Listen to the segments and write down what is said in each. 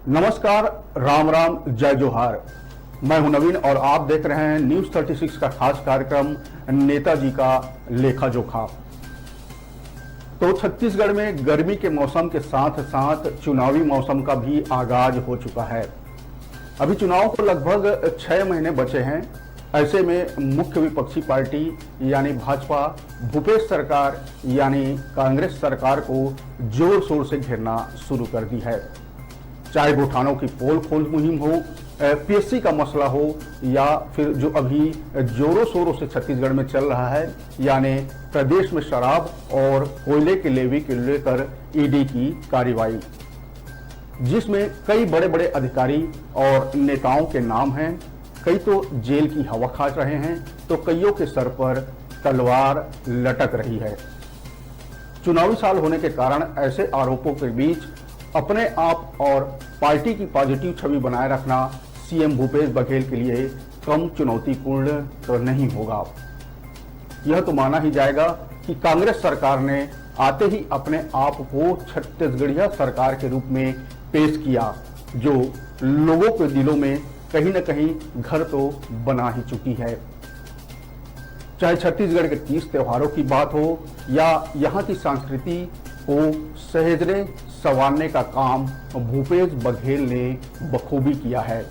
नमस्कार, राम राम, जय जोहार। मैं हूं नवीन और आप देख रहे हैं न्यूज 36 का खास कार्यक्रम नेताजी का लेखा जोखा। तो छत्तीसगढ़ में गर्मी के मौसम के साथ साथ चुनावी मौसम का भी आगाज हो चुका है। अभी चुनाव को लगभग 6 महीने बचे हैं। ऐसे में मुख्य विपक्षी पार्टी यानी भाजपा भूपेश सरकार यानी कांग्रेस सरकार को जोर शोर से घेरना शुरू कर दी है। चाहे गोठानों की पोल खोल मुहिम हो, पीएससी का मसला हो, या फिर जो अभी जोरों शोरों से छत्तीसगढ़ में चल रहा है यानी प्रदेश में शराब और कोयले के लेवी को लेकर ईडी की कार्रवाई, जिसमें कई बड़े बड़े अधिकारी और नेताओं के नाम हैं। कई तो जेल की हवा खा रहे हैं तो कईयों के सर पर तलवार लटक रही है। चुनावी साल होने के कारण ऐसे आरोपों के बीच अपने आप और पार्टी की पॉजिटिव छवि बनाए रखना सीएम भूपेश बघेल के लिए कम चुनौतीपूर्ण तो नहीं होगा। यह तो माना ही जाएगा कि कांग्रेस सरकार ने आते ही अपने आप को छत्तीसगढ़िया सरकार के रूप में पेश किया, जो लोगों के दिलों में कहीं न कहीं घर तो बना ही चुकी है। चाहे छत्तीसगढ़ के 30 त्योहारों की बात हो या यहाँ की संस्कृति को सहेजने संवारने का काम भूपेश बघेल ने बखूबी किया है,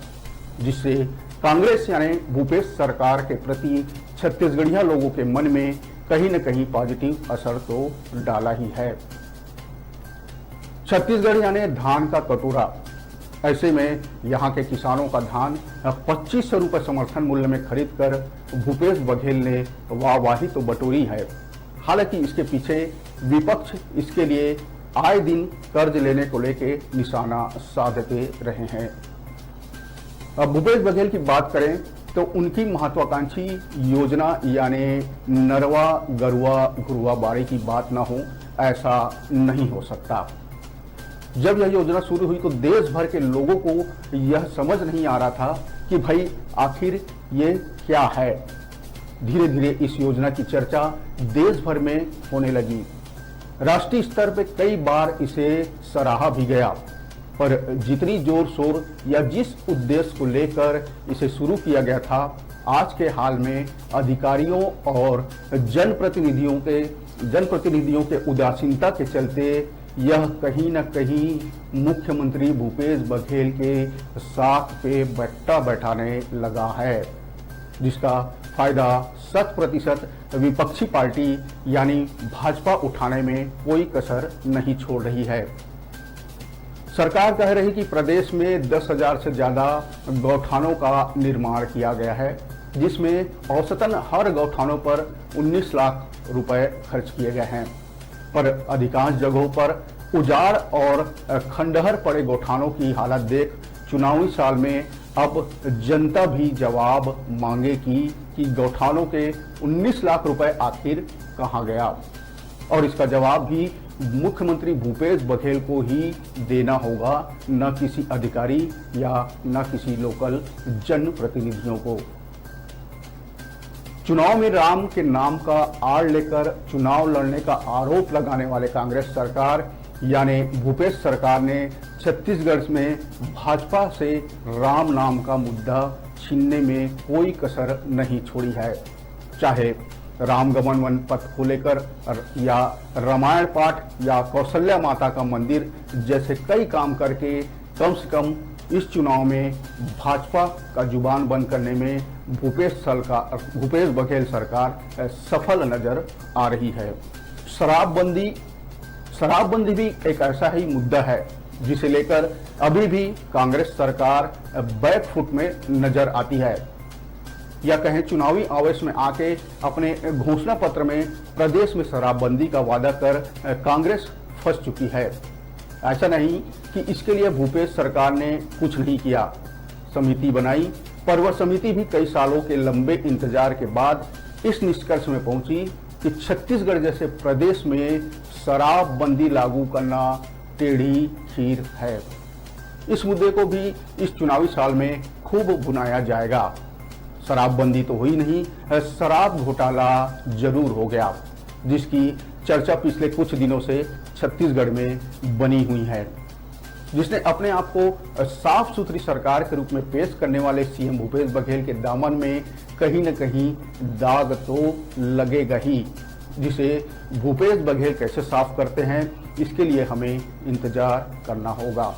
जिससे कांग्रेस यानी भूपेश सरकार के प्रति छत्तीसगढ़िया लोगों के मन में कहीं न कहीं पॉजिटिव असर तो डाला ही है। छत्तीसगढ़ यानी धान का कटोरा। ऐसे में यहाँ के किसानों का धान 2500 रुपये समर्थन मूल्य में खरीदकर भूपेश बघेल ने वाहवाही तो बटोरी है। हालांकि इसके पीछे विपक्ष इसके लिए आए दिन कर्ज लेने को लेके निशाना साधते रहे हैं। अब भूपेश बघेल की बात करें तो उनकी महत्वाकांक्षी योजना यानी नरवा गरुआ घुरुआ बाड़ी की बात ना हो, ऐसा नहीं हो सकता। जब यह योजना शुरू हुई तो देश भर के लोगों को यह समझ नहीं आ रहा था कि भाई आखिर ये क्या है। धीरे धीरे इस योजना की चर्चा देश भर में होने लगी। राष्ट्रीय स्तर पर कई बार इसे सराहा भी गया, पर जितनी जोर शोर या जिस उद्देश्य को लेकर इसे शुरू किया गया था, आज के हाल में अधिकारियों और जनप्रतिनिधियों के उदासीनता के चलते यह कहीं न कहीं मुख्यमंत्री भूपेश बघेल के साख पे बट्टा बैठाने लगा है, जिसका फायदा 100% विपक्षी पार्टी यानी भाजपा उठाने में कोई कसर नहीं छोड़ रही है। सरकार कह रही कि प्रदेश में 10,000 से ज्यादा गौठानों का निर्माण किया गया है, जिसमें औसतन हर गौठानों पर 19 लाख रुपए खर्च किए गए हैं। पर अधिकांश जगहों पर उजाड़ और खंडहर पड़े गौठानों की हालत देख चुनावी साल में अब जनता भी जवाब मांगेगी कि गौठानों के 19 लाख रुपए आखिर कहां गया, और इसका जवाब भी मुख्यमंत्री भूपेश बघेल को ही देना होगा, न किसी अधिकारी या न किसी लोकल जनप्रतिनिधियों को। चुनाव में राम के नाम का आड़ लेकर चुनाव लड़ने का आरोप लगाने वाले कांग्रेस सरकार यानी भूपेश सरकार ने छत्तीसगढ़ में भाजपा से राम नाम का मुद्दा छीनने में कोई कसर नहीं छोड़ी है। चाहे रामगमन वन पथ को लेकर या रामायण पाठ या कौशल्या माता का मंदिर जैसे कई काम करके कम से कम इस चुनाव में भाजपा का जुबान बंद करने में भूपेश बघेल सरकार सफल नजर आ रही है। शराबबंदी भी एक ऐसा ही मुद्दा है जिसे लेकर अभी भी कांग्रेस सरकार बैकफुट में नजर आती है, या कहें चुनावी आवेश में आके अपने घोषणा पत्र में प्रदेश में शराबबंदी का वादा कर कांग्रेस फंस चुकी है। ऐसा नहीं कि इसके लिए भूपेश सरकार ने कुछ नहीं किया, समिति बनाई, पर वह समिति भी कई सालों के लंबे इंतजार के बाद इस निष्कर्ष में पहुंची कि छत्तीसगढ़ जैसे प्रदेश में शराबबंदी लागू करना टेढ़ी खीर है। इस मुद्दे को भी इस चुनावी साल में खूब भुनाया जाएगा। शराबबंदी तो हुई नहीं, शराब घोटाला जरूर हो गया, जिसकी चर्चा पिछले कुछ दिनों से छत्तीसगढ़ में बनी हुई है। जिसने अपने आप को साफ सुथरी सरकार के रूप में पेश करने वाले सीएम भूपेश बघेल के दामन में कहीं न कहीं दाग तो लगेगा ही, जिसे भूपेश बघेल कैसे साफ करते हैं इसके लिए हमें इंतजार करना होगा।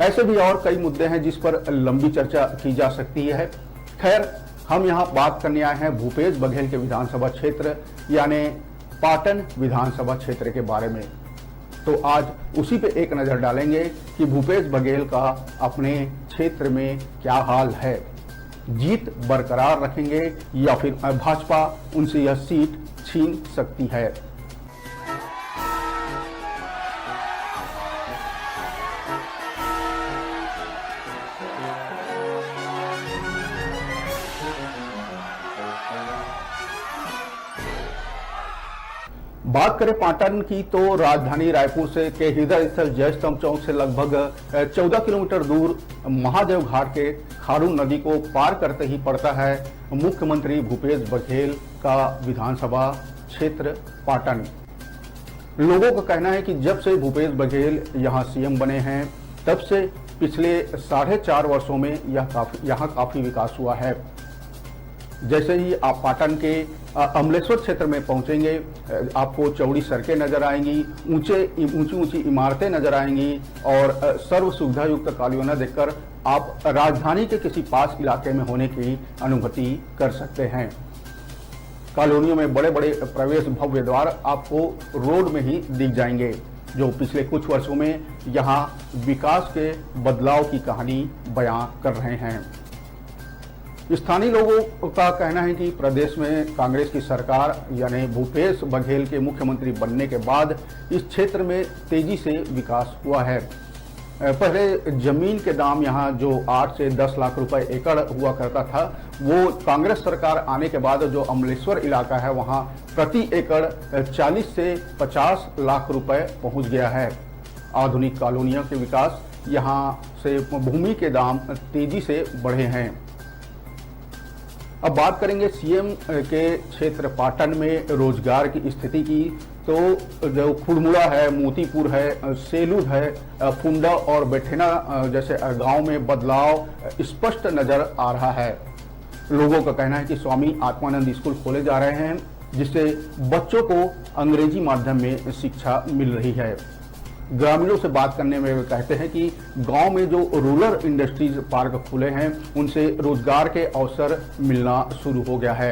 ऐसे भी और कई मुद्दे हैं जिस पर लंबी चर्चा की जा सकती है। खैर, हम यहाँ बात करने आए हैं भूपेश बघेल के विधानसभा क्षेत्र यानी पाटन विधानसभा क्षेत्र के बारे में। तो आज उसी पे एक नजर डालेंगे कि भूपेश बघेल का अपने क्षेत्र में क्या हाल है। जीत बरकरार रखेंगे या फिर भाजपा उनसे यह सीट छीन सकती है। बात करें पाटन की तो राजधानी रायपुर से के हृदय स्थल जयस्तंभ चौक से लगभग 14 किलोमीटर दूर महादेव घाट के खारून नदी को पार करते ही पड़ता है मुख्यमंत्री भूपेश बघेल का विधानसभा क्षेत्र पाटन। लोगों का कहना है कि जब से भूपेश बघेल यहां सीएम बने हैं तब से पिछले 4.5 वर्षों में यहाँ काफी विकास हुआ है। जैसे ही आप पाटन के अमलेश्वर क्षेत्र में पहुंचेंगे आपको चौड़ी सड़कें नजर आएंगी, ऊंची इमारतें नजर आएंगी और सर्व सुविधा युक्त कॉलोनियां देखकर आप राजधानी के किसी पास इलाके में होने की अनुभूति कर सकते हैं। कॉलोनियों में बड़े बड़े प्रवेश भव्य द्वार आपको रोड में ही दिख जाएंगे, जो पिछले कुछ वर्षों में यहाँ विकास के बदलाव की कहानी बयां कर रहे हैं। स्थानीय लोगों का कहना है कि प्रदेश में कांग्रेस की सरकार यानी भूपेश बघेल के मुख्यमंत्री बनने के बाद इस क्षेत्र में तेजी से विकास हुआ है। पहले जमीन के दाम यहाँ जो 8 से 10 लाख रुपए एकड़ हुआ करता था, वो कांग्रेस सरकार आने के बाद जो अमलेश्वर इलाका है वहाँ प्रति एकड़ 40 से 50 लाख रुपए पहुँच गया है। आधुनिक कॉलोनियों के विकास यहाँ से भूमि के दाम तेजी से बढ़े हैं। अब बात करेंगे सीएम के क्षेत्र पाटन में रोजगार की स्थिति की, तो जो खुड़मुड़ा है, मोतीपुर है, सेलूद है, फुंडा और बेठेना जैसे गांव में बदलाव स्पष्ट नजर आ रहा है। लोगों का कहना है कि स्वामी आत्मानंद स्कूल खोले जा रहे हैं जिससे बच्चों को अंग्रेजी माध्यम में शिक्षा मिल रही है। ग्रामीणों से बात करने में वे कहते हैं कि गांव में जो रूरल इंडस्ट्रीज पार्क खुले हैं उनसे रोजगार के अवसर मिलना शुरू हो गया है।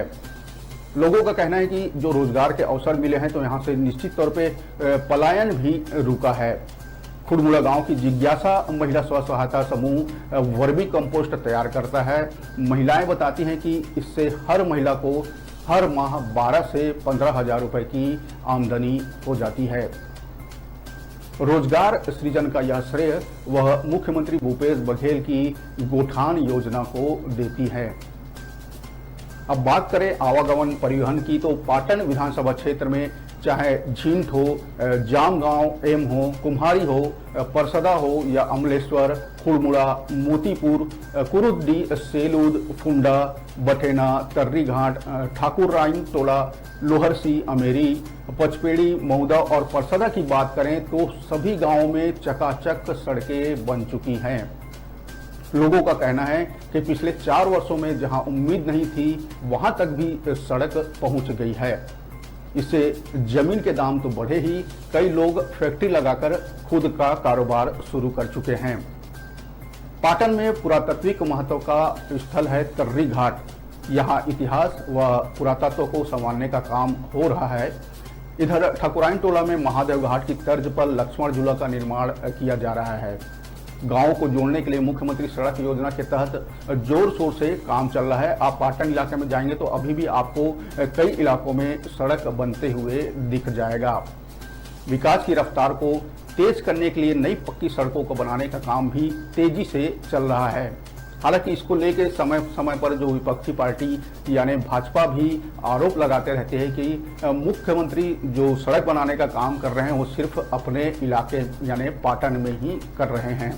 लोगों का कहना है कि जो रोजगार के अवसर मिले हैं तो यहां से निश्चित तौर पे पलायन भी रुका है। खुड़मुड़ा गांव की जिज्ञासा महिला स्व सहायता समूह वर्मी कंपोस्ट तैयार करता है। महिलाएं बताती हैं कि इससे हर महिला को हर माह 12 से 15 हजार रुपए की आमदनी हो जाती है। रोजगार सृजन का यह श्रेय वह मुख्यमंत्री भूपेश बघेल की गोठान योजना को देती है। अब बात करें आवागमन परिवहन की तो पाटन विधानसभा क्षेत्र में चाहे झींट हो, जामगांव एम हो, कुम्हारी हो, परसदा हो या अमलेश्वर, खुड़मुड़ा, मोतीपुर, कुरुद्दी, सेलूद, फुंडा, बठेना, तर्री घाट, ठाकुर राइन टोला, लोहरसी, अमेरी, पचपेड़ी, मऊदा और परसदा की बात करें तो सभी गांवों में चकाचक सड़कें बन चुकी हैं। लोगों का कहना है कि पिछले 4 वर्षों में जहां उम्मीद नहीं थी वहां तक भी सड़क पहुंच गई है। इससे जमीन के दाम तो बढ़े ही, कई लोग फैक्ट्री लगाकर खुद का कारोबार शुरू कर चुके हैं। पाटन में पुरातात्विक महत्व का स्थल है तर्री घाट। यहाँ इतिहास व पुरातत्व को संभालने का काम हो रहा है। इधर ठाकुराइन टोला में महादेव घाट की तर्ज पर लक्ष्मण झूला का निर्माण किया जा रहा है। गांव को जोड़ने के लिए मुख्यमंत्री सड़क योजना के तहत जोर शोर से काम चल रहा है। आप पाटन इलाके में जाएंगे तो अभी भी आपको कई इलाकों में सड़क बनते हुए दिख जाएगा। विकास की रफ्तार को तेज करने के लिए नई पक्की सड़कों को बनाने का काम भी तेजी से चल रहा है। हालांकि इसको लेकर समय समय पर जो विपक्षी पार्टी यानी भाजपा भी आरोप लगाते रहते हैं कि मुख्यमंत्री जो सड़क बनाने का काम कर रहे हैं वो सिर्फ अपने इलाके यानी पाटन में ही कर रहे हैं।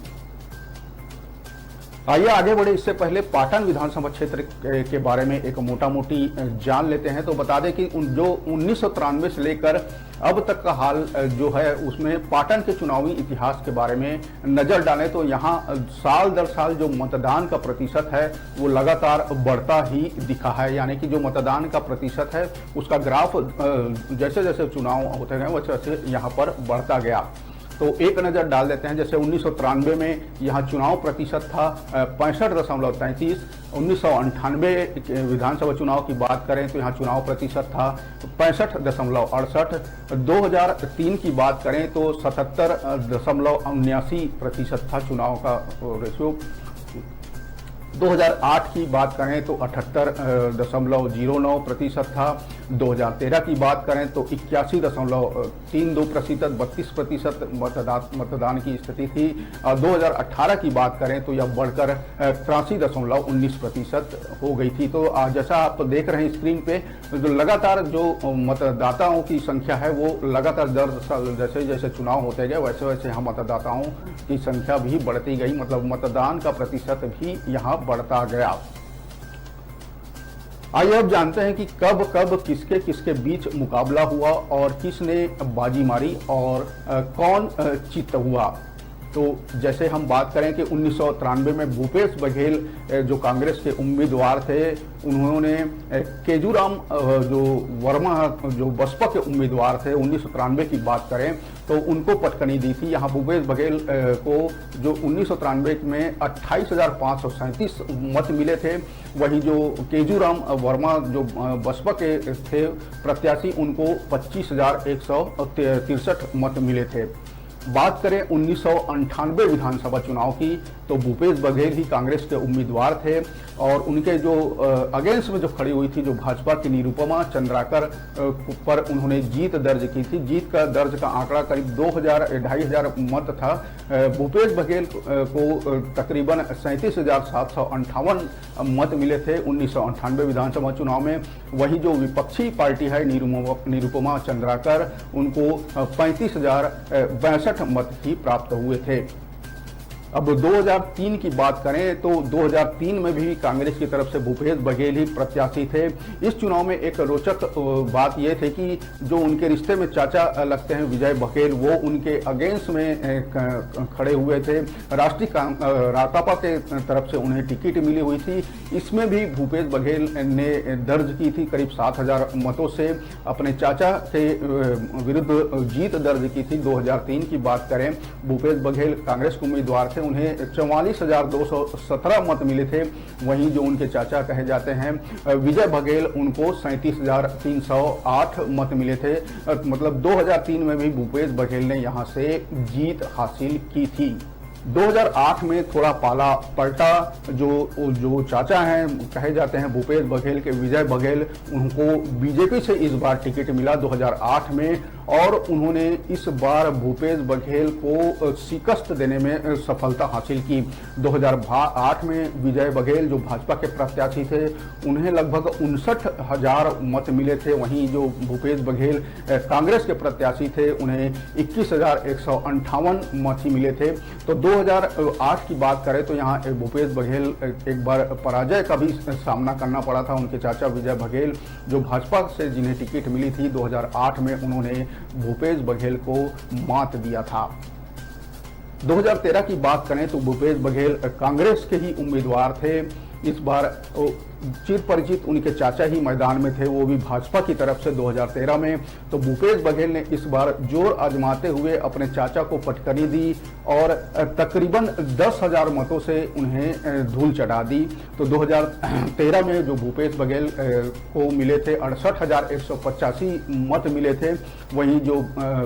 आइए आगे बढ़े, इससे पहले पाटन विधानसभा क्षेत्र के बारे में एक मोटा मोटी जान लेते हैं। तो बता दें कि जो 1993 से लेकर अब तक का हाल जो है उसमें पाटन के चुनावी इतिहास के बारे में नजर डालें तो यहाँ साल दर साल जो मतदान का प्रतिशत है वो लगातार बढ़ता ही दिखा है। यानी कि जो मतदान का प्रतिशत है उसका ग्राफ जैसे जैसे चुनाव होते गए वैसे वैसे यहाँ पर बढ़ता गया। तो एक नज़र डाल देते हैं। जैसे 1993 में यहाँ चुनाव प्रतिशत था 65.33। 1998 विधानसभा चुनाव की बात करें तो यहाँ चुनाव प्रतिशत था 65.68। 2003 की बात करें तो 77.79% था चुनाव का रेशियो। 2008 की बात करें तो 78.09% था। 2013 की बात करें तो 81.32%, 32% मतदान की स्थिति थी। और 2018 की बात करें तो यह बढ़कर 83.19% हो गई थी। तो जैसा आप देख रहे हैं स्क्रीन पे, जो लगातार जो मतदाताओं की संख्या है वो लगातार जैसे जैसे चुनाव होते गए वैसे वैसे यहाँ मतदाताओं की संख्या भी बढ़ती गई, मतलब मतदान का प्रतिशत भी यहाँ बढ़ता गया। आइए अब जानते हैं कि कब कब किसके किसके बीच मुकाबला हुआ और किसने बाजी मारी और कौन जीत हुआ। तो जैसे हम बात करें कि 1993 में भूपेश बघेल जो कांग्रेस के उम्मीदवार थे, उन्होंने केजूराम जो वर्मा जो बसपा के उम्मीदवार थे 1993 की बात करें तो उनको पटकनी दी थी। यहाँ भूपेश बघेल को जो 1993 में 28,537 मत मिले थे, वहीं जो केजूराम वर्मा जो बसपा के थे प्रत्याशी उनको 25,163 मत मिले थे। बात करें 1998 विधानसभा चुनाव की तो भूपेश बघेल ही कांग्रेस के उम्मीदवार थे और उनके जो अगेंस्ट में जो खड़ी हुई थी जो भाजपा की निरुपमा चंद्राकर पर उन्होंने जीत दर्ज की थी। जीत का दर्ज का आंकड़ा करीब 2,000-2,500 मत था। भूपेश बघेल को तकरीबन 37,758 मत मिले थे 1998 विधानसभा चुनाव में। वही जो विपक्षी पार्टी है निरुपमा चंद्राकर, उनको 35,062 मत ही प्राप्त हुए थे। अब 2003 की बात करें तो 2003 में भी कांग्रेस की तरफ से भूपेश बघेल ही प्रत्याशी थे। इस चुनाव में एक रोचक बात यह थी कि जो उनके रिश्ते में चाचा लगते हैं विजय बघेल, वो उनके अगेंस्ट में खड़े हुए थे। राष्ट्रीय राकापा के तरफ से उन्हें टिकट मिली हुई थी। इसमें भी भूपेश बघेल ने दर्ज की थी करीब 7,000 मतों से अपने चाचा के विरुद्ध जीत दर्ज की थी। 2003 की बात करें, भूपेश बघेल कांग्रेस के उम्मीदवार थे, उन्हें 44,217 मत मिले थे। वहीं जो उनके चाचा कहे जाते हैं विजय बघेल, उनको 37,308 मत मिले थे। मतलब 2003 में भी भूपेश बघेल ने यहां से जीत हासिल की थी। 2008 में थोड़ा पाला पलटा। जो चाचा हैं कहे जाते हैं भूपेश बघेल के विजय बघेल, उनको बीजेपी से इस बार टिकट मिला 2008 में और उन्होंने इस बार भूपेश बघेल को शिकस्त देने में सफलता हासिल की। 2008 में विजय बघेल जो भाजपा के प्रत्याशी थे, उन्हें लगभग 59,000 मत मिले थे। वहीं जो भूपेश बघेल कांग्रेस के प्रत्याशी थे, उन्हें 21,158 मत ही मिले थे। तो 2008 की बात करें तो यहाँ भूपेश बघेल एक बार पराजय का भी सामना करना पड़ा था। उनके चाचा विजय बघेल जो भाजपा से जिन्हें टिकट मिली थी 2008 में, उन्होंने भूपेश बघेल को मात दिया था। 2013 की बात करें तो भूपेश बघेल कांग्रेस के ही उम्मीदवार थे। इस बार चिर परिचित उनके चाचा ही मैदान में थे, वो भी भाजपा की तरफ से 2013 में। तो भूपेश बघेल ने इस बार जोर आजमाते हुए अपने चाचा को पटकनी दी और तकरीबन 10,000 मतों से उन्हें धूल चढ़ा दी। तो 2013 में जो भूपेश बघेल को मिले थे 68,185 मत मिले थे। वहीं जो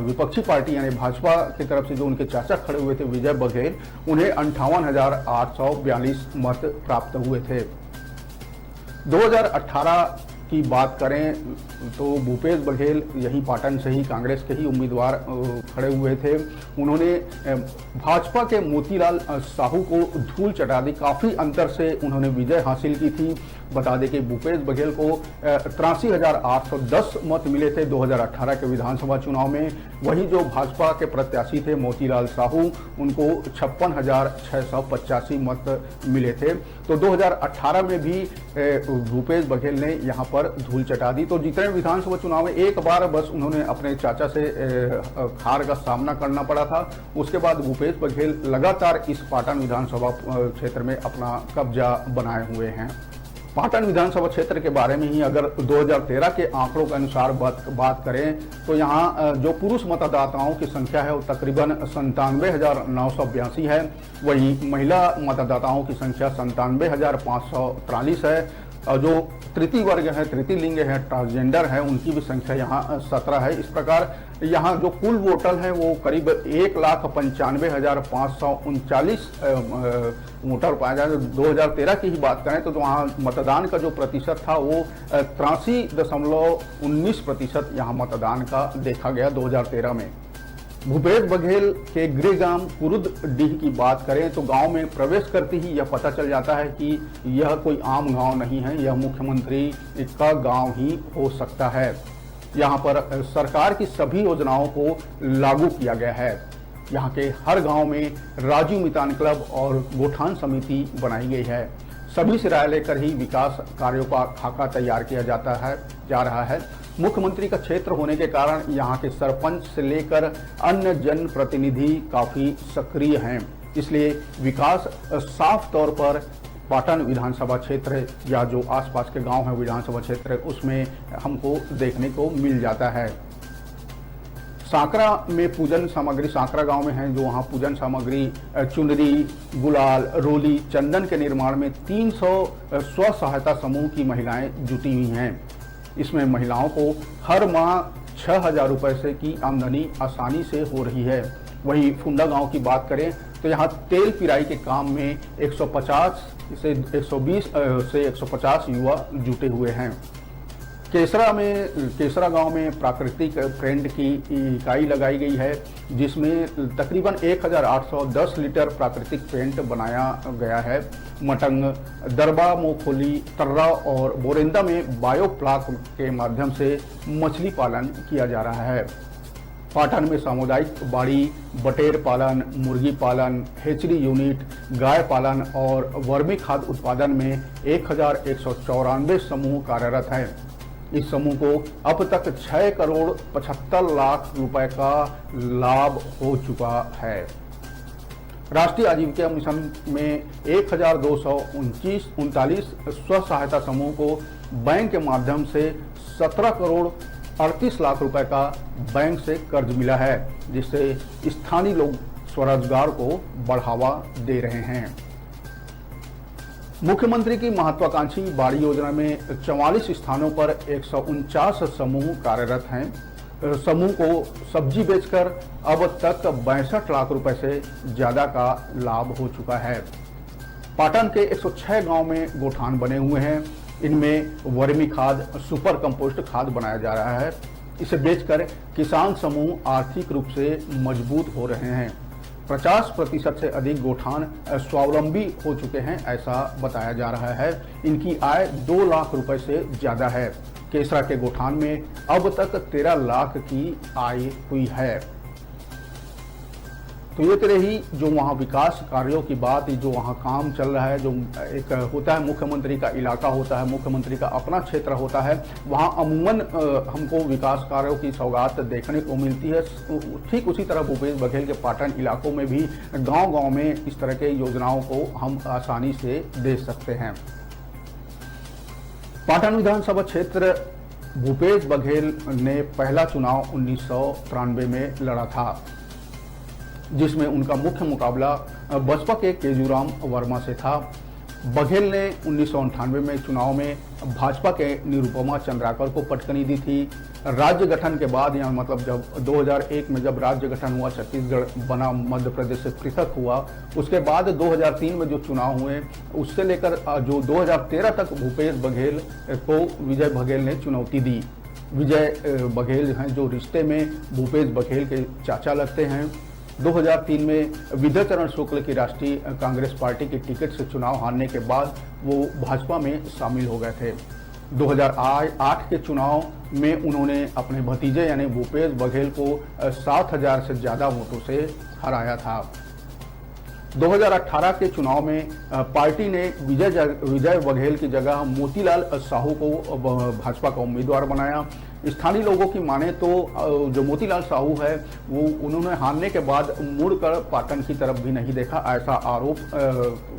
विपक्षी पार्टी यानी भाजपा की तरफ से जो उनके चाचा खड़े हुए थे विजय बघेल, उन्हें 58,842 मत प्राप्त हुए थे। 2018 की बात करें तो भूपेश बघेल यही पाटन से ही कांग्रेस के ही उम्मीदवार खड़े हुए थे। उन्होंने भाजपा के मोतीलाल साहू को धूल चटा दी। काफ़ी अंतर से उन्होंने विजय हासिल की थी। बता दें कि भूपेश बघेल को 83,810 मत मिले थे 2018 के विधानसभा चुनाव में। वही जो भाजपा के प्रत्याशी थे मोतीलाल साहू, उनको 56,685 मत मिले थे। तो 2018 में भी भूपेश बघेल ने यहां पर धूल चटा दी। तो जितने विधानसभा चुनाव में एक बार बस उन्होंने अपने चाचा से हार का सामना करना पड़ा था। उसके बाद भूपेश बघेल लगातार इस पाटन विधानसभा क्षेत्र में अपना कब्जा बनाए हुए हैं। पाटन विधानसभा क्षेत्र के बारे में ही अगर 2013 के आंकड़ों के अनुसार बात करें तो यहाँ जो पुरुष मतदाताओं की संख्या है वो तकरीबन 97,982 है। वहीं महिला मतदाताओं की संख्या 97,543 है। और जो तृतीय वर्ग है, तृतीय लिंग है, ट्रांसजेंडर है, उनकी भी संख्या यहाँ 17 है। इस प्रकार यहाँ जो कुल वोटर हैं वो करीब 1,95,539 वोटर पाया जाए। 2013 की ही बात करें तो वहाँ मतदान का जो प्रतिशत था वो 83.19% यहाँ मतदान का देखा गया 2013 में। भूपेश बघेल के गृह गांव कुरुदडीह की बात करें तो गांव में प्रवेश करते ही यह पता चल जाता है कि यह कोई आम गांव नहीं है, यह मुख्यमंत्री का गांव ही हो सकता है। यहां पर सरकार की सभी योजनाओं को लागू किया गया है। यहां के हर गांव में राजीव मितान क्लब और गोठान समिति बनाई गई है। सभी से राय लेकर ही विकास कार्यों का खाका तैयार किया जा रहा है। मुख्यमंत्री का क्षेत्र होने के कारण यहाँ के सरपंच से लेकर अन्य जनप्रतिनिधि काफी सक्रिय हैं। इसलिए विकास साफ तौर पर पाटन विधानसभा क्षेत्र या जो आसपास के गांव हैं विधानसभा क्षेत्र उसमें हमको देखने को मिल जाता है। सांकरा में पूजन सामग्री, सांकरा गांव में है जो वहाँ पूजन सामग्री चुनरी, गुलाल, रोली, चंदन के निर्माण में 300 स्व सहायता समूह की महिलाएं जुटी हुई हैं। इसमें महिलाओं को हर माह 6,000 रुपये से की आमदनी आसानी से हो रही है। वहीं फुंडा गांव की बात करें तो यहाँ तेल पिराई के काम में 150 से 150 युवा जुटे हुए हैं। केसरा गांव में प्राकृतिक पेंट की इकाई लगाई गई है जिसमें तकरीबन 1,810 लीटर प्राकृतिक पेंट बनाया गया है। मटंग, दरबा, मोखोली, तर्रा और बोरेंदा में बायोप्लाक के माध्यम से मछली पालन किया जा रहा है। पाटन में सामुदायिक बाड़ी, बटेर पालन, मुर्गी पालन, हेचरी यूनिट, गाय पालन और वर्मी खाद उत्पादन में 1,194 समूह कार्यरत हैं। इस समूह को अब तक 6,75,00,000 रुपए का लाभ हो चुका है। राष्ट्रीय आजीविका मिशन में 1,239 स्व सहायता समूह को बैंक के माध्यम से 17,38,00,000 रुपए का बैंक से कर्ज मिला है, जिससे स्थानीय लोग स्वरोजगार को बढ़ावा दे रहे हैं। मुख्यमंत्री की महत्वाकांक्षी बाड़ी योजना में 44 स्थानों पर 149 समूह कार्यरत हैं। समूह को सब्जी बेचकर अब तक 62 लाख रुपए से ज्यादा का लाभ हो चुका है। पाटन के 106 गांव में गोठान बने हुए हैं। इनमें वर्मी खाद, सुपर कंपोस्ट खाद बनाया जा रहा है। इसे बेचकर किसान समूह आर्थिक रूप से मजबूत हो रहे हैं। 50% से अधिक गोठान स्वावलंबी हो चुके हैं, ऐसा बताया जा रहा है। इनकी आय 2 लाख रुपए से ज्यादा है। केसरा के गोठान में अब तक 13 लाख की आय हुई है। तो ये तरह ही जो वहाँ विकास कार्यों की बात, जो वहाँ काम चल रहा है, जो एक होता है मुख्यमंत्री का इलाका होता है, मुख्यमंत्री का अपना क्षेत्र होता है, वहाँ अमूमन हमको विकास कार्यों की सौगात देखने को मिलती है। ठीक उसी तरह भूपेश बघेल के पाटन इलाकों में भी गांव-गांव में इस तरह के योजनाओं को हम आसानी से देख सकते हैं। पाटन विधानसभा क्षेत्र भूपेश बघेल ने पहला चुनाव 1993 में लड़ा था, जिसमें उनका मुख्य मुकाबला बसपा के केजूराम वर्मा से था। बघेल ने 1998 में चुनाव में भाजपा के निरुपमा चंद्राकर को पटकनी दी थी। राज्य गठन के बाद, या मतलब जब 2001 में जब राज्य गठन हुआ, छत्तीसगढ़ बना, मध्य प्रदेश से पृथक हुआ, उसके बाद 2003 में जो चुनाव हुए उससे लेकर जो 2013 तक भूपेश बघेल को विजय बघेल ने चुनौती दी। विजय बघेल हैं जो रिश्ते में भूपेश बघेल के चाचा लगते हैं। 2003 में विजय चरण शुक्ल की राष्ट्रीय कांग्रेस पार्टी की टिकट से चुनाव हारने के बाद वो भाजपा में शामिल हो गए थे। 2008 के चुनाव में उन्होंने अपने भतीजे यानी भूपेश बघेल को 7,000 से ज्यादा वोटों से हराया था। 2018 के चुनाव में पार्टी ने विजय बघेल की जगह मोतीलाल साहू को भाजपा का उम्मीदवार बनाया। स्थानीय लोगों की माने तो जो मोतीलाल साहू है वो उन्होंने हारने के बाद मुड़कर पाटन की तरफ भी नहीं देखा, ऐसा आरोप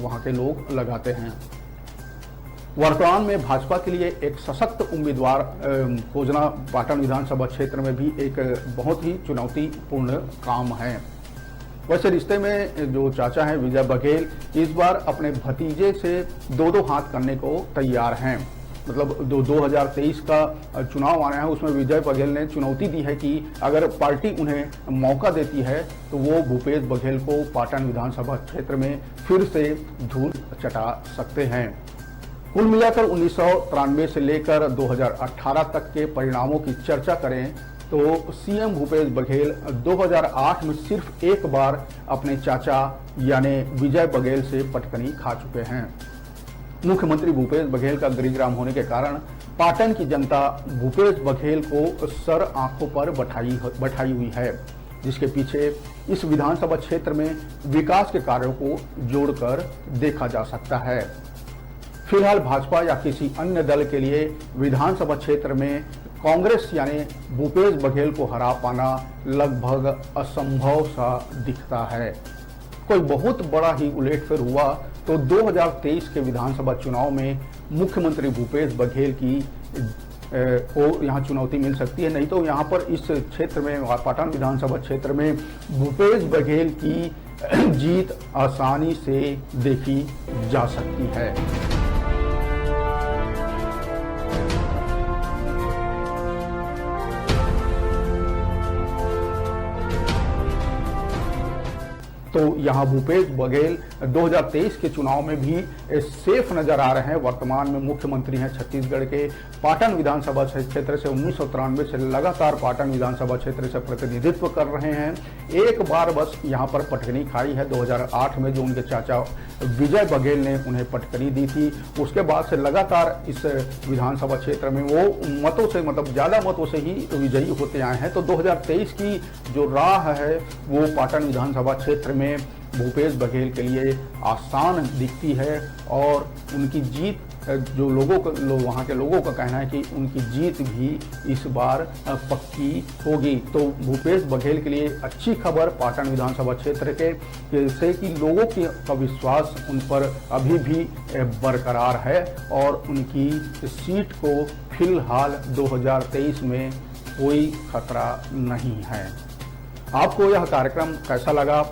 वहां के लोग लगाते हैं। वर्तमान में भाजपा के लिए एक सशक्त उम्मीदवार खोजना पाटन विधानसभा क्षेत्र में भी एक बहुत ही चुनौतीपूर्ण काम है। वैसे रिश्ते में जो चाचा हैं विजय बघेल इस बार अपने भतीजे से दो हाथ करने को तैयार हैं। मतलब 2023 का चुनाव आना है, उसमें विजय बघेल ने चुनौती दी है कि अगर पार्टी उन्हें मौका देती है तो वो भूपेश बघेल को पाटन विधानसभा क्षेत्र में फिर से धूल चटा सकते हैं। कुल मिलाकर 1993 से लेकर 2018 तक के परिणामों की चर्चा करें तो सीएम भूपेश बघेल 2008 में सिर्फ एक बार अपने चाचा यानी विजय बघेल से पटकनी खा चुके हैं। मुख्यमंत्री भूपेश बघेल का गृहग्राम होने के कारण पाटन की जनता भूपेश बघेल को सर आंखों पर बैठाई हुई है, जिसके पीछे इस विधानसभा क्षेत्र में विकास के कार्यों को जोड़कर देखा जा सकता है। फिलहाल भाजपा या किसी अन्य दल के लिए विधानसभा क्षेत्र में कांग्रेस यानी भूपेश बघेल को हरा पाना लगभग असंभव सा दिखता है। कोई बहुत बड़ा ही उलटफेर हुआ तो 2023 के विधानसभा चुनाव में मुख्यमंत्री भूपेश बघेल की को यहाँ चुनौती मिल सकती है। नहीं तो यहाँ पर इस क्षेत्र में पाटन विधानसभा क्षेत्र में भूपेश बघेल की जीत आसानी से देखी जा सकती है। तो यहाँ भूपेश बघेल 2023 के चुनाव में भी सेफ नजर आ रहे हैं। वर्तमान में मुख्यमंत्री हैं छत्तीसगढ़ के। पाटन विधानसभा क्षेत्र से 1993 से लगातार पाटन विधानसभा क्षेत्र से प्रतिनिधित्व कर रहे हैं। एक बार बस यहाँ पर पटकनी खाई है 2008 में, जो उनके चाचा विजय बघेल ने उन्हें पटकनी दी थी। उसके बाद से लगातार इस विधानसभा क्षेत्र में वो मतों से मतलब ज्यादा मतों से ही विजयी होते आए हैं। तो 2023 की जो राह है वो पाटन विधानसभा क्षेत्र में भूपेश बघेल के लिए आसान दिखती है और उनकी जीत जो वहाँ के लोगों का कहना है कि उनकी जीत भी इस बार पक्की होगी। तो भूपेश बघेल के लिए अच्छी खबर पाटन विधानसभा क्षेत्र के से कि लोगों का विश्वास उन पर अभी भी बरकरार है और उनकी सीट को फिलहाल 2023 में कोई खतरा नहीं है। आपको यह कार्यक्रम कैसा लगा,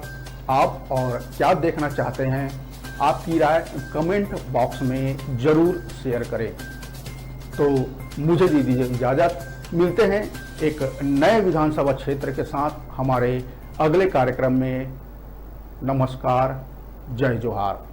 आप और क्या देखना चाहते हैं, आपकी राय कमेंट बॉक्स में जरूर शेयर करें। तो मुझे दीजिए इजाजत, मिलते हैं एक नए विधानसभा क्षेत्र के साथ हमारे अगले कार्यक्रम में। नमस्कार, जय जोहार।